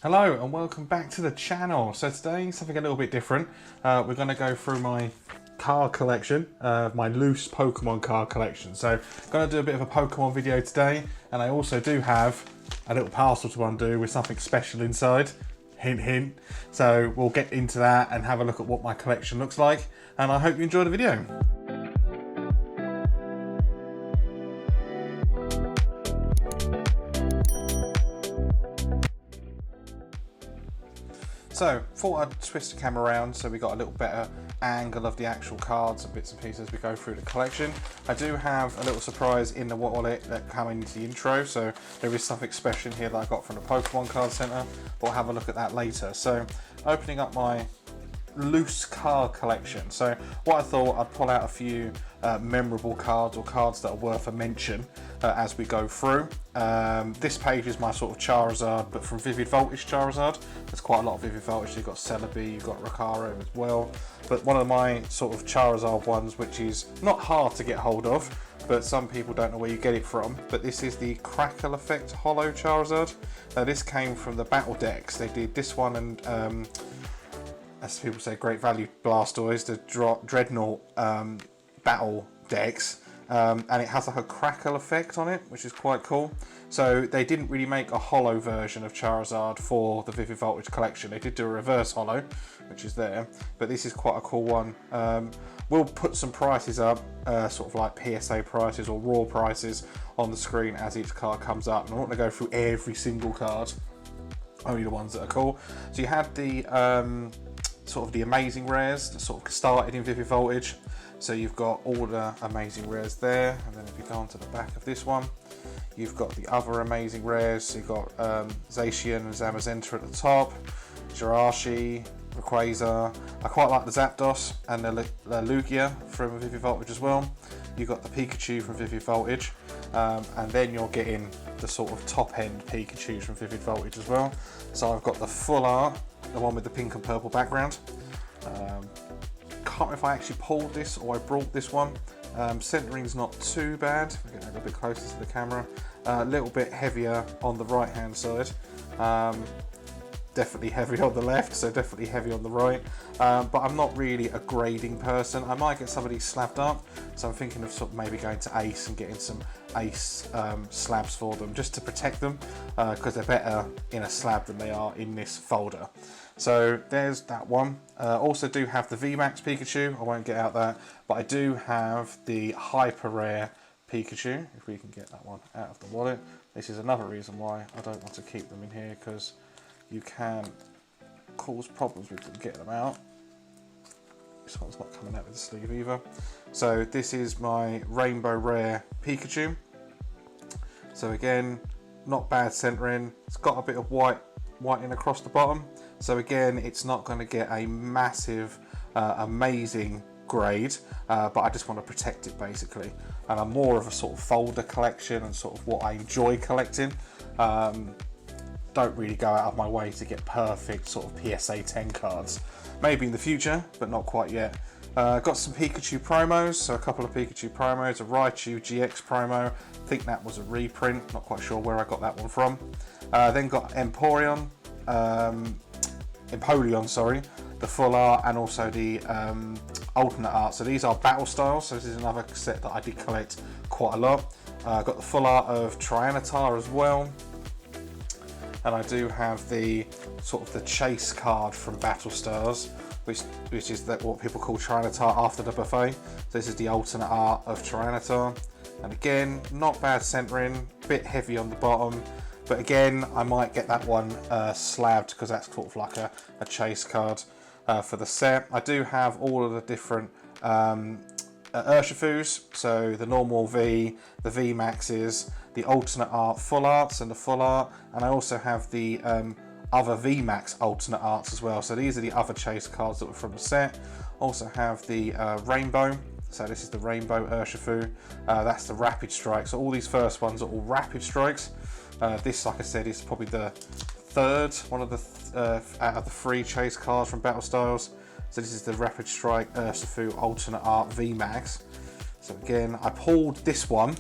Hello and welcome back to the channel. So today, something a little bit different. We're going to go through my card collection, my loose Pokemon card collection. So I'm going to do a bit of a Pokemon video today, and I also do have a little parcel to undo with something special inside. Hint, hint. So we'll get into that and have a look at what my collection looks like, and I hope you enjoy the video. So, thought I'd twist the camera around so we got a little better angle of the actual cards and bits and pieces as we go through the collection. I do have a little surprise in the wallet that come into the intro, so there is something special here that I got from the Pokemon Card Center, but we'll have a look at that later. So, opening up my loose card collection. So what I thought, I'd pull out a few memorable cards or cards that are worth a mention as we go through. This page is my sort of Charizard, but from Vivid Voltage Charizard. There's quite a lot of Vivid Voltage. You've got Celebi, you've got Rakaro as well. But one of my sort of Charizard ones, which is not hard to get hold of, but some people don't know where you get it from. But this is the Crackle Effect Holo Charizard. Now this came from the Battle Decks. They did this one and as people say, Great Value Blastoise, the Dreadnought battle decks, and it has like a crackle effect on it, which is quite cool. So they didn't really make a holo version of Charizard for the Vivid Voltage collection. They did do a reverse holo, which is there, but this is quite a cool one. We'll put some prices up, sort of like PSA prices or raw prices on the screen as each card comes up. And I'm not going to go through every single card, only the ones that are cool. So you had the sort of the amazing rares that sort of started in Vivid Voltage. So you've got all the amazing rares there, and then if you go onto the back of this one, you've got the other amazing rares. So you've got Zacian and Zamazenta at the top, Jirachi, Rayquaza. I quite like the Zapdos and the Lugia from Vivid Voltage as well. You've got the Pikachu from Vivid Voltage, and then you're getting the sort of top end Pikachus from Vivid Voltage as well. So I've got the full art, the one with the pink and purple background. Can't remember if I actually pulled this or I brought this one. Centering's not too bad. We're getting a little bit closer to the camera. A little bit heavier on the right hand side. Definitely heavy on the left, so definitely heavy on the right. But I'm not really a grading person. I might get some of these slabbed up, so I'm thinking of sort of maybe going to Ace and getting some Ace slabs for them, just to protect them, because they're better in a slab than they are in this folder. So there's that one. Also do have the VMAX Pikachu. I won't get out that, but I do have the hyper rare Pikachu, if we can get that one out of the wallet. This is another reason why I don't want to keep them in here, because you can cause problems with them getting them out. This one's not coming out with the sleeve either. So this is my Rainbow Rare Pikachu. So again, not bad centering. It's got a bit of whitening across the bottom. So again, it's not going to get a massive, amazing grade, but I just want to protect it basically. And I'm more of a sort of folder collection and sort of what I enjoy collecting. Don't really go out of my way to get perfect sort of PSA 10 cards. Maybe in the future, but not quite yet. Got some Pikachu promos, so a couple of Pikachu promos, a Raichu GX promo. I think that was a reprint, not quite sure where I got that one from. Then got Empoleon, sorry, the full art and also the alternate art. So these are battle styles, so this is another set that I did collect quite a lot. Got the full art of Tyranitar as well. And I do have the sort of the chase card from Battle Stars, which is what people call Tyranitar after the buffet. So this is the alternate art of Tyranitar. And again, not bad centering, bit heavy on the bottom. But again, I might get that one slabbed because that's sort of like a chase card for the set. I do have all of the different Urshifus, so the normal V, the V Maxes, the alternate art full arts and the full art, and I also have the other V Max alternate arts as well. So these are the other chase cards that were from the set. Also have the Rainbow. So this is the Rainbow Urshifu. That's the Rapid Strike. So all these first ones are all Rapid Strikes. This, like I said, is probably the third one of the out of the 3 chase cards from Battle Styles. So this is the Rapid Strike Urshifu Alternate Art VMAX. So again, I pulled this one,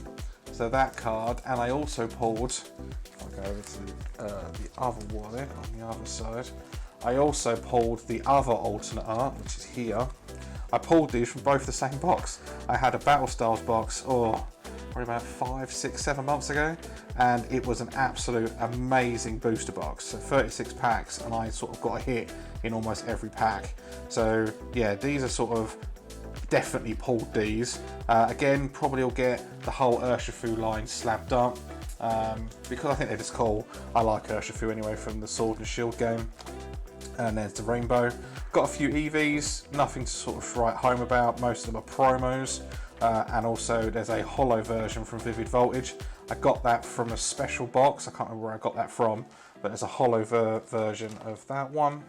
so that card, and I also pulled, if I go over to the other wallet on the other side. I also pulled the other alternate art, which is here. I pulled these from both the same box. I had a Battle Styles box, probably about 5, 6, 7 months ago, and it was an absolute amazing booster box. So 36 packs, and I sort of got a hit in almost every pack. So yeah, these are sort of definitely pulled these. Again, probably will get the whole Urshifu line slapped up because I think they're just cool. I like Urshifu anyway from the Sword and Shield game. And there's the Rainbow. Got a few EVs, nothing to sort of write home about. Most of them are promos. And also there's a holo version from Vivid Voltage. I got that from a special box. I can't remember where I got that from, but there's a holo version of that one.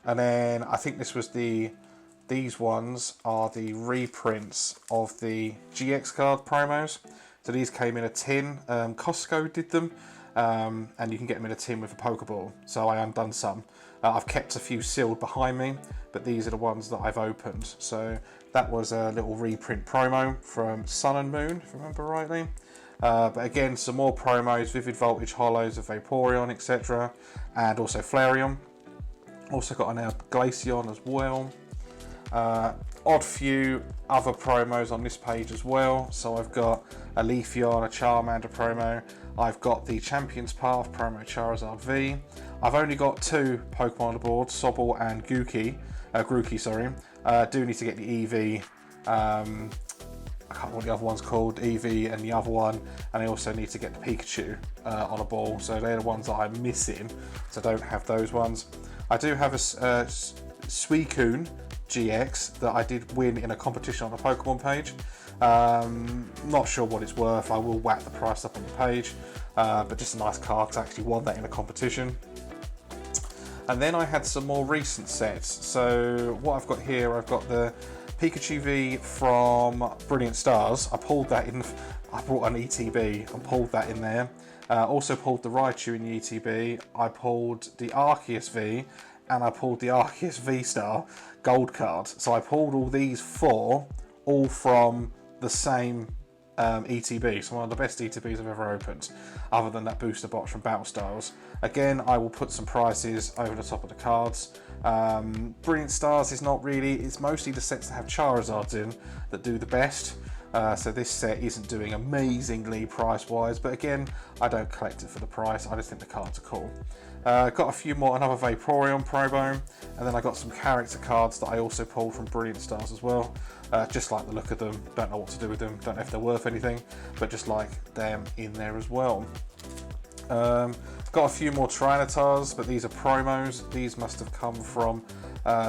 And then I think this was these ones are the reprints of the GX card promos. So these came in a tin. Costco did them, and you can get them in a tin with a Pokeball. So I undone some. I've kept a few sealed behind me, but these are the ones that I've opened. So that was a little reprint promo from Sun and Moon, if I remember rightly. But again, some more promos, Vivid Voltage Holos of Vaporeon, etc. And also Flareon. Also got an Glaceon as well. Odd few other promos on this page as well. So I've got a Leafeon, a Charmander promo. I've got the Champions Path promo Charizard V. I've only got 2 Pokemon on the board, Sobble and Grookey. Do need to get the EV. I can't remember what the other one's called, EV and the other one. And I also need to get the Pikachu on a ball. So they're the ones that I'm missing. So I don't have those ones. I do have a Suicune GX that I did win in a competition on the Pokemon page. Not sure what it's worth. I will whack the price up on the page, but just a nice card to actually won that in a competition. And then I had some more recent sets. So what I've got here, I've got the Pikachu V from Brilliant Stars. I pulled that in. I brought an ETB and pulled that in there. Also pulled the Raichu in the ETB. I pulled the Arceus V, and I pulled the Arceus V-Star gold card. So I pulled all these 4, all from the same ETB. So one of the best ETBs I've ever opened, other than that booster box from Battle Styles. Again, I will put some prices over the top of the cards. Brilliant Stars is not really, it's mostly the sets that have Charizards in that do the best. So this set isn't doing amazingly price-wise, but again, I don't collect it for the price. I just think the cards are cool. Got a few more, another Vaporeon promo, and then I got some character cards that I also pulled from Brilliant Stars as well. Just like the look of them, don't know what to do with them, don't know if they're worth anything, but just like them in there as well. Got a few more Tyranitar, but these are promos. These must have come from,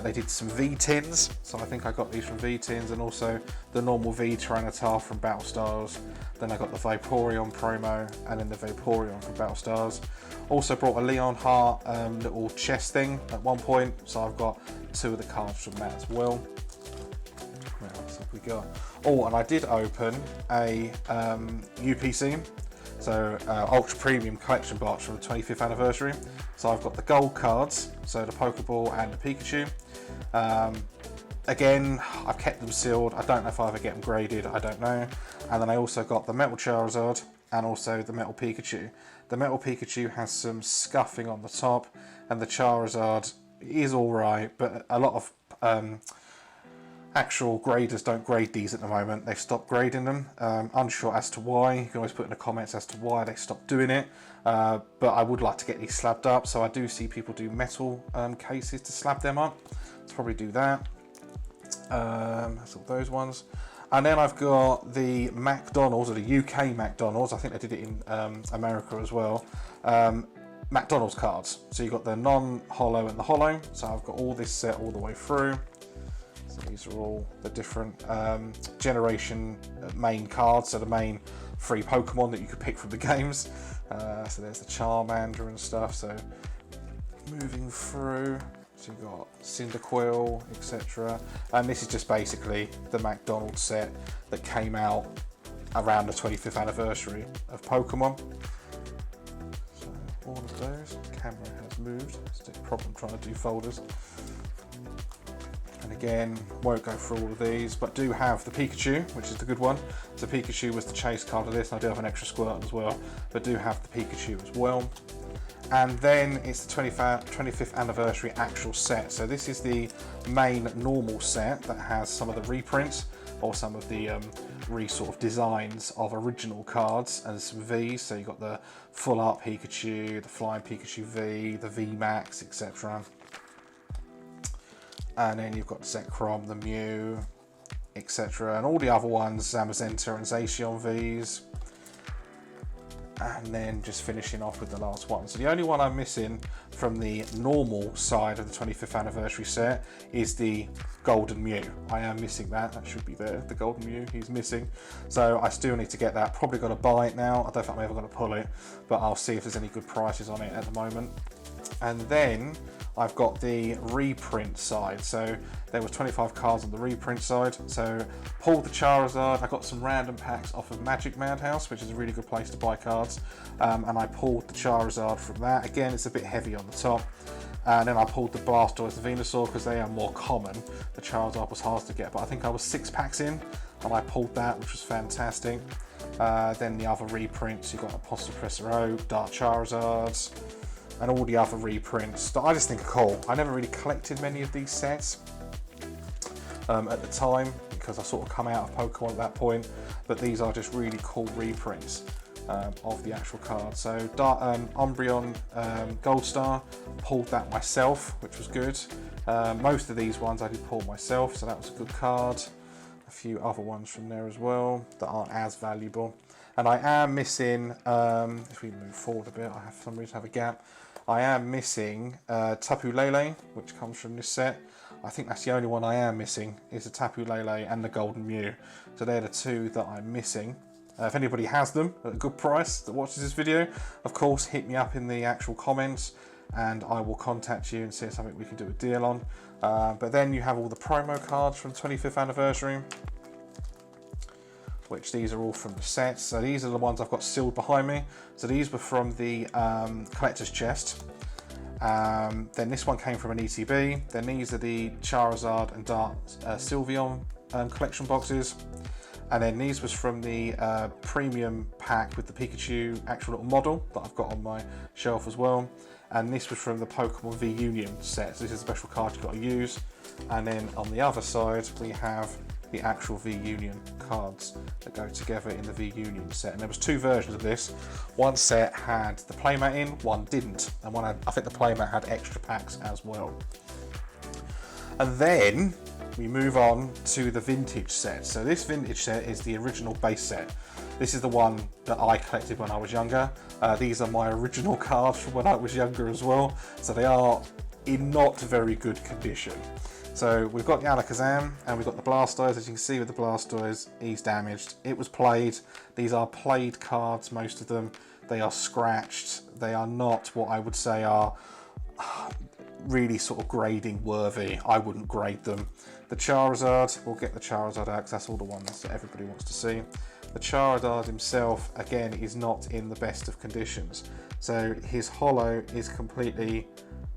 they did some V-Tins, so I think I got these from V-Tins, and also the normal V Tyranitar from Battle Stars. Then I got the Vaporeon promo, and then the Vaporeon from Battle Stars. Also brought a Leonhart little chest thing at one point, so I've got 2 of the cards from that as well. What else have we got? Oh, and I did open a UPC. So Ultra Premium Collection box from the 25th anniversary. So I've got the gold cards, so the Pokeball and the Pikachu. Again, I've kept them sealed. I don't know if I ever get them graded, I don't know. And then I also got the Metal Charizard and also the Metal Pikachu. The Metal Pikachu has some scuffing on the top, and the Charizard is alright, but a lot of actual graders don't grade these at the moment. They've stopped grading them. Unsure as to why. You can always put in the comments as to why they stopped doing it. But I would like to get these slabbed up. So I do see people do metal cases to slab them up. Let's probably do that. That's all those ones. And then I've got the McDonald's, or the UK McDonald's. I think they did it in America as well. McDonald's cards. So you've got the non-holo and the holo. So I've got all this set all the way through. So these are all the different generation main cards, so the main 3 Pokemon that you could pick from the games. So there's the Charmander and stuff. So moving through, so you've got Cyndaquil, etc. And this is just basically the McDonald's set that came out around the 25th anniversary of Pokemon. So all of those. The camera has moved. It's a problem trying to do folders. And again, won't go through all of these, but do have the Pikachu, which is the good one. So Pikachu was the chase card of this, and I do have an extra Squirtle as well, but do have the Pikachu as well. And then it's the 25th anniversary actual set. So this is the main normal set that has some of the reprints or some of the sort of designs of original cards and some V's. So you've got the full art Pikachu, the flying Pikachu V, the V Max, etc. And then you've got Zekrom, the Mew, etc. And all the other ones, Zamazenta and Zacian V's. And then just finishing off with the last one. So the only one I'm missing from the normal side of the 25th anniversary set is the Golden Mew. I am missing that. That should be there. The Golden Mew, he's missing. So I still need to get that. Probably got to buy it now. I don't think I'm ever going to pull it, but I'll see if there's any good prices on it at the moment. And then I've got the reprint side. So there was 25 cards on the reprint side. So pulled the Charizard. I got some random packs off of Magic Madhouse, which is a really good place to buy cards. And I pulled the Charizard from that. Again, it's a bit heavy on the top. And then I pulled the Blastoise, the Venusaur, because they are more common. The Charizard was hard to get, but I think I was 6 packs in, and I pulled that, which was fantastic. Then the other reprints, you got Apostle Professor Oak, Dark Charizards, and all the other reprints that I just think are cool. I never really collected many of these sets at the time because I sort of come out of Pokemon at that point, but these are just really cool reprints of the actual card. So Umbreon Gold Star, pulled that myself, which was good. Most of these ones I did pull myself, so that was a good card. A few other ones from there as well that aren't as valuable. And I am missing, if we move forward a bit, I have for some reason have a gap. I am missing Tapu Lele, which comes from this set. I think that's the only one I am missing, is the Tapu Lele and the Golden Mew. So they're the two that I'm missing. If anybody has them at a good price that watches this video, of course, hit me up in the actual comments and I will contact you and see if something we can do a deal on. But then you have all the promo cards from the 25th anniversary, which these are all from the sets. So these are the ones I've got sealed behind me. So these were from the collector's chest. Then this one came from an ETB. Then these are the Charizard and Dark Sylveon collection boxes. And then these was from the premium pack with the Pikachu actual little model that I've got on my shelf as well. And this was from the Pokemon V Union set. So this is a special card you've got to use. And then on the other side, we have the actual V Union cards that go together in the V Union set. And there was 2 versions of this. One set had the playmat in, one didn't. And one had, I think the playmat had extra packs as well. And then we move on to the vintage set. So this vintage set is the original base set. This is the one that I collected when I was younger. These are my original cards from when I was younger as well. So they are in not very good condition. So we've got the Alakazam and we've got the Blastoise. As you can see with the Blastoise, he's damaged. It was played. These are played cards, most of them. They are scratched. They are not what I would say are really sort of grading worthy. I wouldn't grade them. The Charizard, we'll get the Charizard out because that's all the ones that everybody wants to see. The Charizard himself, again, is not in the best of conditions. So his holo is completely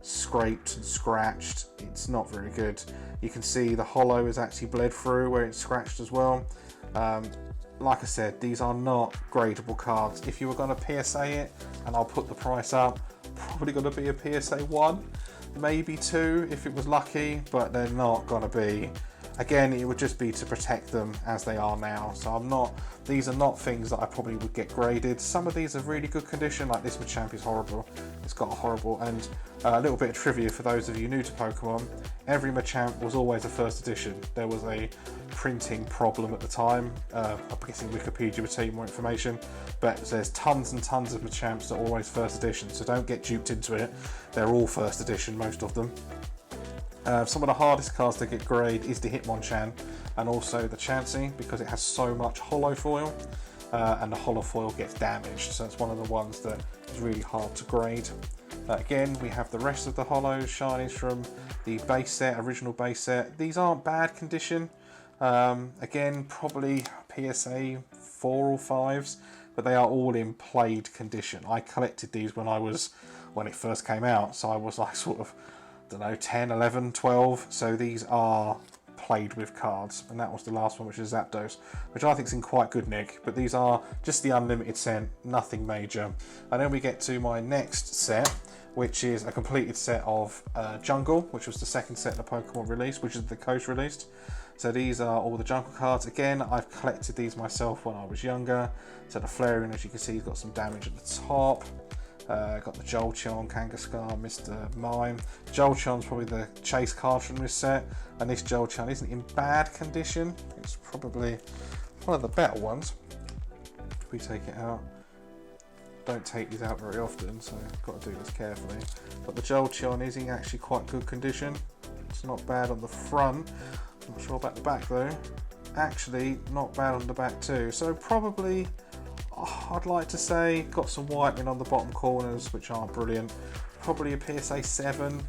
scraped and scratched. It's not very good. You can see the holo is actually bled through where it's scratched as well. Like I said, these are not gradable cards. If you were going to PSA it, and I'll put the price up, probably going to be a PSA 1, maybe 2 if it was lucky, but they're not going to be. Again, it would just be to protect them as they are now. So these are not things that I probably would get graded. Some of these are really good condition, like this Machamp is horrible. It's got a horrible, and a little bit of trivia for those of you new to Pokemon, every Machamp was always a first edition. There was a printing problem at the time. I'm guessing Wikipedia would tell you more information, but there's tons and tons of Machamps that are always first edition, so don't get duped into it. They're all first edition, most of them. Some of the hardest cards to get grade is the Hitmonchan and also the Chansey, because it has so much holo foil and the holo foil gets damaged, so it's one of the ones that is really hard to grade. Again, we have the rest of the holos, shinies from the base set, original base set. These aren't bad condition. Again, probably PSA 4 or 5s, but they are all in played condition. I collected these when it first came out, so I was like sort of, I don't know, 10, 11, 12. So these are played with cards, and that was the last one, which is Zapdos, which I think is in quite good nick, but these are just the unlimited set, nothing major. And then we get to my next set, which is a completed set of Jungle, which was the second set the Pokemon released, which is the Coast released. So these are all the Jungle cards. Again, I've collected these myself when I was younger. So the Flareon, as you can see, has got some damage at the top. Got the Jolteon, Kangaskhan, Mr. Mime. Jolteon's probably the chase card from this set, and this Jolteon isn't in bad condition. It's probably one of the better ones. If we take it out, don't take these out very often, so I've got to do this carefully. But the Jolteon is in actually quite good condition. It's not bad on the front. I'm not sure about the back though. Actually, not bad on the back too. So probably, I'd like to say, got some whitening on the bottom corners, which aren't brilliant. Probably a PSA 7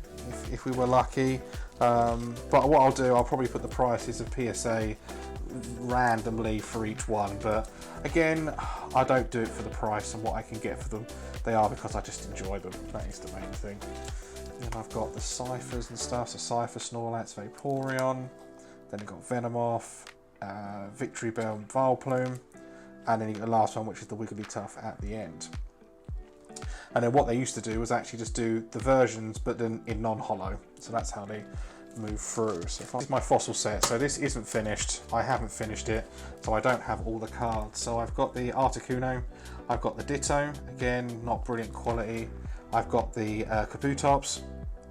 if we were lucky. But what I'll do, I'll probably put the prices of PSA randomly for each one. But again, I don't do it for the price and what I can get for them. They are because I just enjoy them. That is the main thing. Then I've got the Cyphers and stuff. So Cypher, Snorlax, Vaporeon. Then I've got Venomoth, Victory Bell, and Vileplume. And then you get the last one, which is the Wigglytuff at the end. And then what they used to do was actually just do the versions, but then in non-holo. So that's how they move through. So this is my fossil set. So this isn't finished. I haven't finished it, so I don't have all the cards. So I've got the Articuno, I've got the Ditto. Again, not brilliant quality. I've got the Kabutops,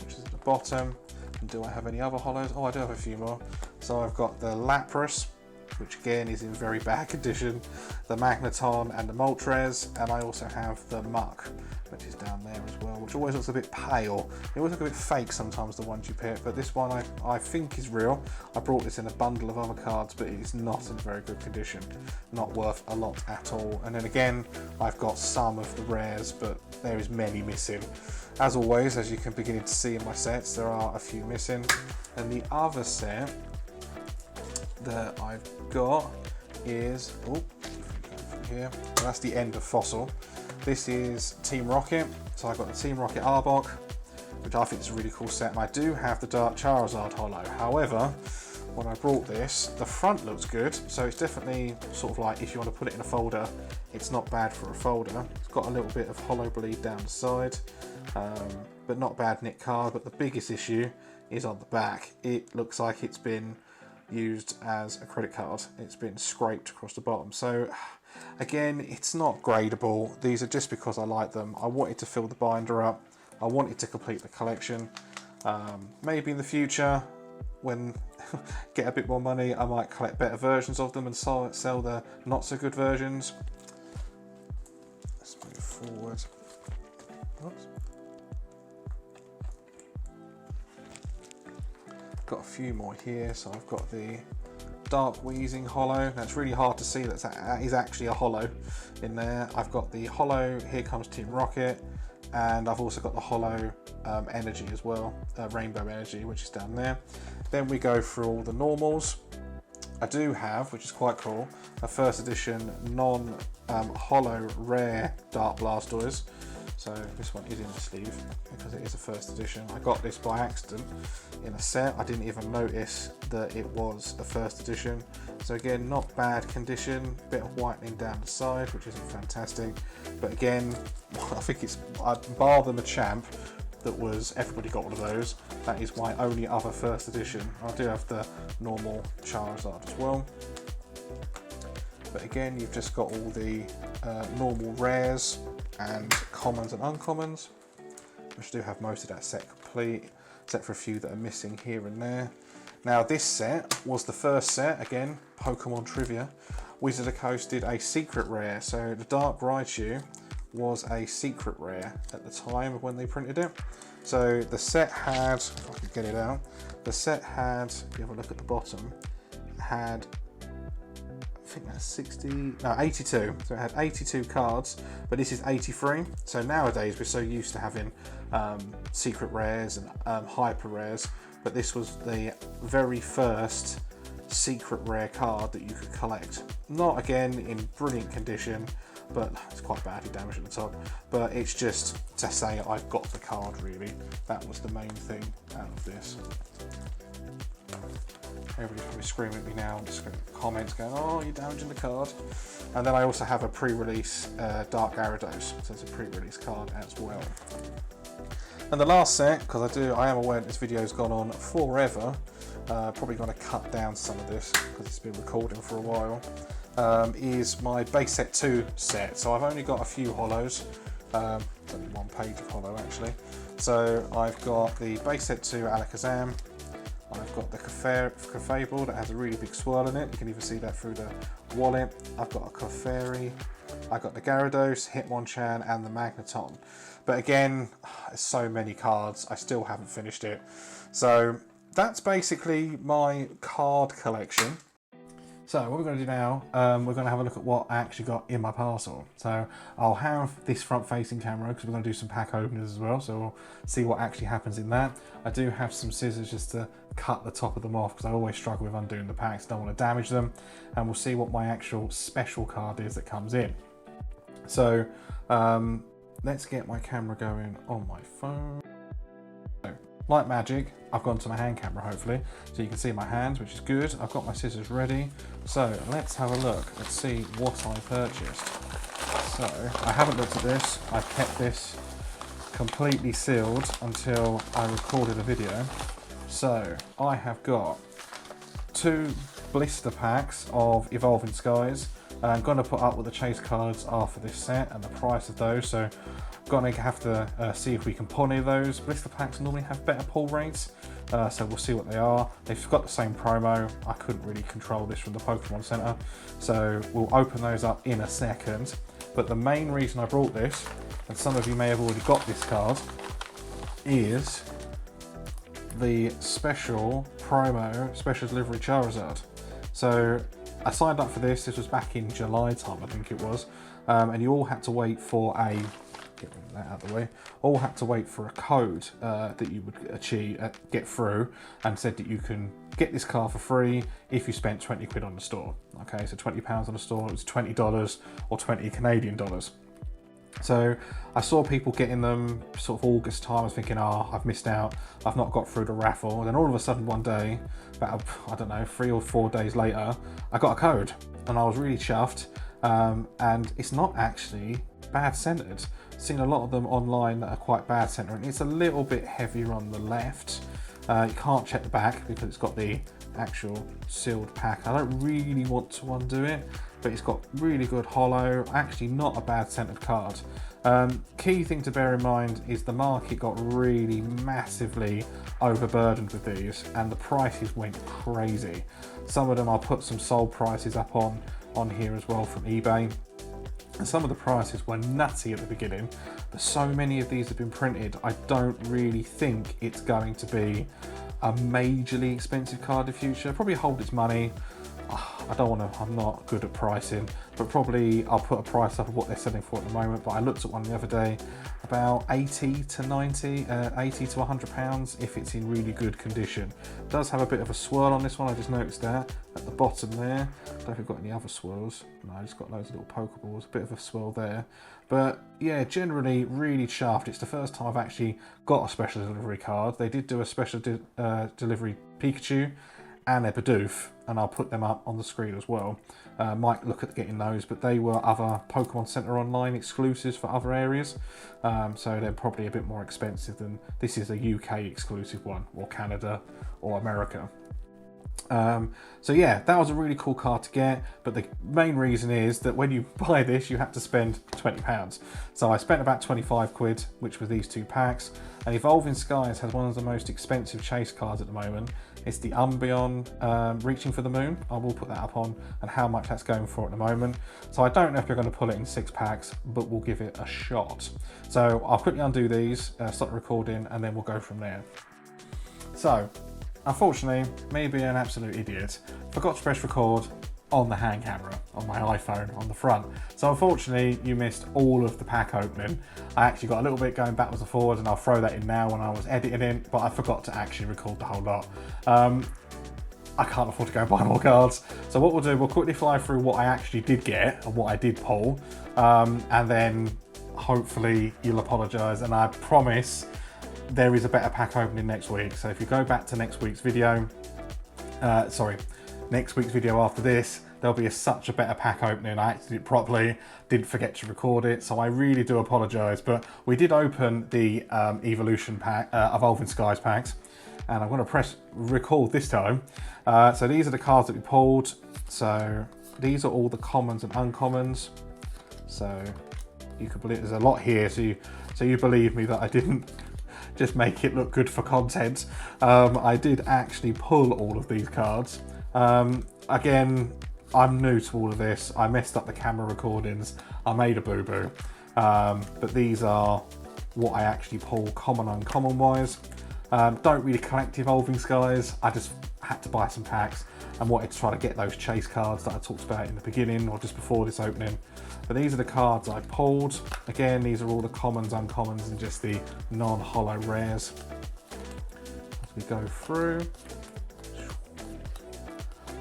which is at the bottom. And do I have any other holos? Oh, I do have a few more. So I've got the Lapras, which again is in very bad condition, the Magneton and the Moltres, and I also have the Muck, which is down there as well, which always looks a bit pale. They always look a bit fake sometimes, the ones you pick, but this one I think is real. I brought this in a bundle of other cards, but it is not in very good condition, not worth a lot at all. And then again, I've got some of the rares, but there is many missing. As always, as you can begin to see in my sets, there are a few missing. And the other set that I've got is, here, that's the end of Fossil. This is Team Rocket, so I've got the Team Rocket Arbok, which I think is a really cool set, and I do have the Dark Charizard holo. However, when I brought this, the front looks good, so it's definitely sort of like, if you want to put it in a folder, it's not bad for a folder. It's got a little bit of holo bleed down the side, but not bad nick card. But the biggest issue is on the back. It looks like it's been used as a credit card. It's been scraped across the bottom. So again, it's not gradable. These are just because I like them. I wanted to fill the binder up. I wanted to complete the collection. Maybe in the future, when get a bit more money, I might collect better versions of them and sell the not so good versions. Let's move forward. Oops. Got a few more here, so I've got the Dark Weezing holo. Now it's really hard to see that is actually a holo in there. I've got the holo Here Comes Team Rocket, and I've also got the holo Energy as well, Rainbow Energy, which is down there. Then we go through all the normals. I do have, which is quite cool, a first edition non-holo rare Dark Blastoise. So this one is in the sleeve because it is a first edition. I got this by accident in a set. I didn't even notice that it was a first edition. So again, not bad condition, bit of whitening down the side, which isn't fantastic. But again, I think it's, bar the Machamp, that was, everybody got one of those. That is my only other first edition. I do have the normal Charizard as well. But again, you've just got all the normal rares and commons and uncommons, which do have most of that set complete, except for a few that are missing here and there. Now this set was the first set, again, Pokemon trivia. Wizard of the Coast did a secret rare, so the Dark Raichu was a secret rare at the time of when they printed it. So the set had, if I could get it out, the set had, if you have a look at the bottom, had, I think that's 82. So it had 82 cards, but this is 83. So nowadays we're so used to having secret rares and hyper rares, but this was the very first secret rare card that you could collect. Not again in brilliant condition, but it's quite badly damaged at the top. But it's just to say I've got the card really. That was the main thing out of this. Everybody's probably screaming at me now, just comments going, oh, you're damaging the card. And then I also have a pre-release Dark Gyarados, so it's a pre-release card as well. And the last set, because I am aware that this video's gone on forever, probably going to cut down some of this because it's been recording for a while, is my base set 2 set. So I've only got a few holos, it's only one page of holo actually. So I've got the base set 2 Alakazam, I've got the Clefable that has a really big swirl in it, you can even see that through the wallet. I've got a Clefairy, I've got the Gyarados, Hitmonchan and the Magneton. But again, there's so many cards, I still haven't finished it. So that's basically my card collection. So what we're going to do now, we're going to have a look at what I actually got in my parcel. So I'll have this front-facing camera because we're going to do some pack openers as well. So we'll see what actually happens in that. I do have some scissors just to cut the top of them off because I always struggle with undoing the packs, don't want to damage them. And we'll see what my actual special card is that comes in. So let's get my camera going on my phone. Like magic, I've gone to my hand camera hopefully, so you can see my hands, which is good. I've got my scissors ready, so let's have a look. Let's see what I purchased. So I haven't looked at this. I've kept this completely sealed until I recorded a video. So I have got 2 blister packs of Evolving Skies. I'm going to put up what the chase cards are for this set and the price of those. So I'm going to have to see if we can pull any of those. Blister packs normally have better pull rates, so we'll see what they are. They've got the same promo. I couldn't really control this from the Pokemon Center, so we'll open those up in a second. But the main reason I brought this, and some of you may have already got this card, is the special promo, special delivery Charizard. So I signed up for this. This was back in July time, I think it was, and you all had to wait for a, get that out of the way, all had to wait for a code that you would get through, and said that you can get this car for free if you spent 20 quid on the store. Okay, so £20 on the store, it was $20 or 20 Canadian dollars. So I saw people getting them sort of August time. I was thinking, oh, I've missed out. I've not got through the raffle. And then all of a sudden one day, about, I don't know, 3 or 4 days later, I got a code and I was really chuffed. And it's not actually bad centered. I've seen a lot of them online that are quite bad centered. It's a little bit heavier on the left. You can't check the back because it's got the actual sealed pack. I don't really want to undo it, but it's got really good holo, actually not a bad centered card. Key thing to bear in mind is the market got really massively overburdened with these and the prices went crazy. Some of them I'll put some sold prices up on here as well from eBay. And some of the prices were nutty at the beginning, but so many of these have been printed, I don't really think it's going to be a majorly expensive card in the future. Probably hold its money. I don't want to, I'm not good at pricing, but probably I'll put a price up of what they're selling for at the moment. But I looked at one the other day, about 80 to 100 pounds if it's in really good condition. It does have a bit of a swirl on this one, I just noticed that at the bottom there. I don't know if we've got any other swirls. No, it's got loads of little Pokeballs, a bit of a swirl there. But yeah, generally really chuffed. It's the first time I've actually got a special delivery card. They did do a special delivery Pikachu and a Bidoof, and I'll put them up on the screen as well. Might look at getting those, but they were other Pokemon Center Online exclusives for other areas, so they're probably a bit more expensive than this is a UK exclusive one, or Canada, or America. So yeah, that was a really cool card to get, but the main reason is that when you buy this, you have to spend £20. So I spent about 25 quid, which were these 2 packs, and Evolving Skies has one of the most expensive chase cards at the moment. It's the Umbreon Reaching for the Moon. I will put that up on and how much that's going for at the moment. So I don't know if you're going to pull it in 6 packs, but we'll give it a shot. So I'll quickly undo these, start recording, and then we'll go from there. So, unfortunately, me being an absolute idiot, forgot to press record on the hand camera, on my iPhone, on the front. So unfortunately, you missed all of the pack opening. I actually got a little bit going backwards and forwards, and I'll throw that in now when I was editing it, but I forgot to actually record the whole lot. I can't afford to go and buy more cards. So what we'll do, we'll quickly fly through what I actually did get and what I did pull, and then hopefully you'll apologise, and I promise there is a better pack opening next week. So if you go back to next week's video, next week's video after this, there'll be such a better pack opening. I actually did it properly, didn't forget to record it, so I really do apologise. But we did open the Evolution pack, Evolving Skies packs, and I'm going to press record this time. So these are the cards that we pulled. So these are all the commons and uncommons. So you could believe there's a lot here. So you believe me that I didn't just make it look good for content. I did actually pull all of these cards. Again, I'm new to all of this. I messed up the camera recordings. I made a boo-boo. But these are what I actually pull common uncommon wise. Don't really collect Evolving Skies. I just had to buy some packs and wanted to try to get those chase cards that I talked about in the beginning or just before this opening. But these are the cards I pulled. Again, these are all the commons, uncommons, and just the non-holo rares. As we go through.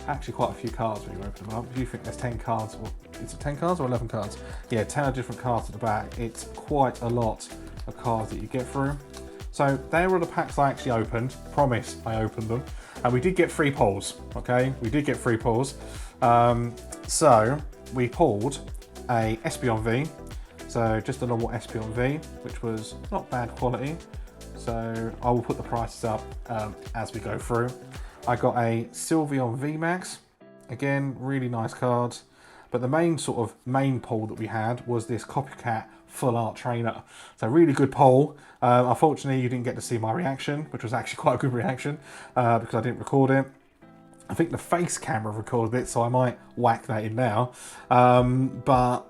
Actually quite a few cards when you open them up. If you think there's 10 cards, or is it 10 cards or 11 cards? Yeah, 10 different cards at the back. It's quite a lot of cards that you get through. So they were the packs I actually opened. Promise I opened them. And we did get free pulls, okay? We did get free pulls. So we pulled a Espeon V. So just a normal Espeon V, which was not bad quality. So I will put the prices up as we go through. I got a Sylveon VMAX. Again, really nice cards. But the main pull that we had was this Copycat Full Art Trainer. So really good pull. Unfortunately, you didn't get to see my reaction, which was actually quite a good reaction because I didn't record it. I think the face camera recorded it, so I might whack that in now. But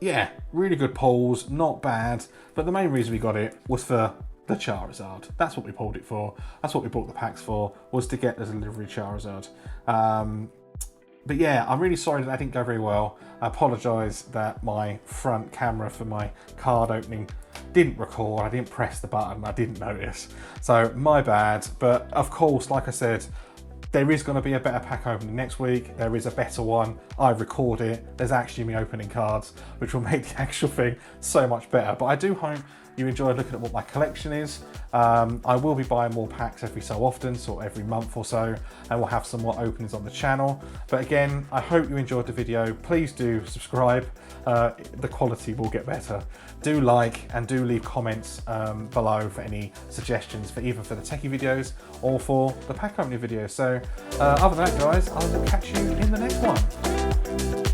yeah, really good pulls, not bad. But the main reason we got it was for the Charizard. That's what we pulled it for. That's what we bought the packs for, was to get the delivery Charizard. But yeah, I'm really sorry that didn't go very well. I apologise that my front camera for my card opening didn't record. I didn't press the button. I didn't notice. So my bad. But of course, like I said, there is going to be a better pack opening next week. There is a better one. I record it. There's actually me opening cards, which will make the actual thing so much better. But I do hope you enjoyed looking at what my collection is. I will be buying more packs every so often, sort of every month or so, and we'll have some more openings on the channel. But again, I hope you enjoyed the video. Please do subscribe. The quality will get better. Do like and do leave comments below for any suggestions for either for the techie videos or for the pack opening videos. So other than that, guys, I will catch you in the next one.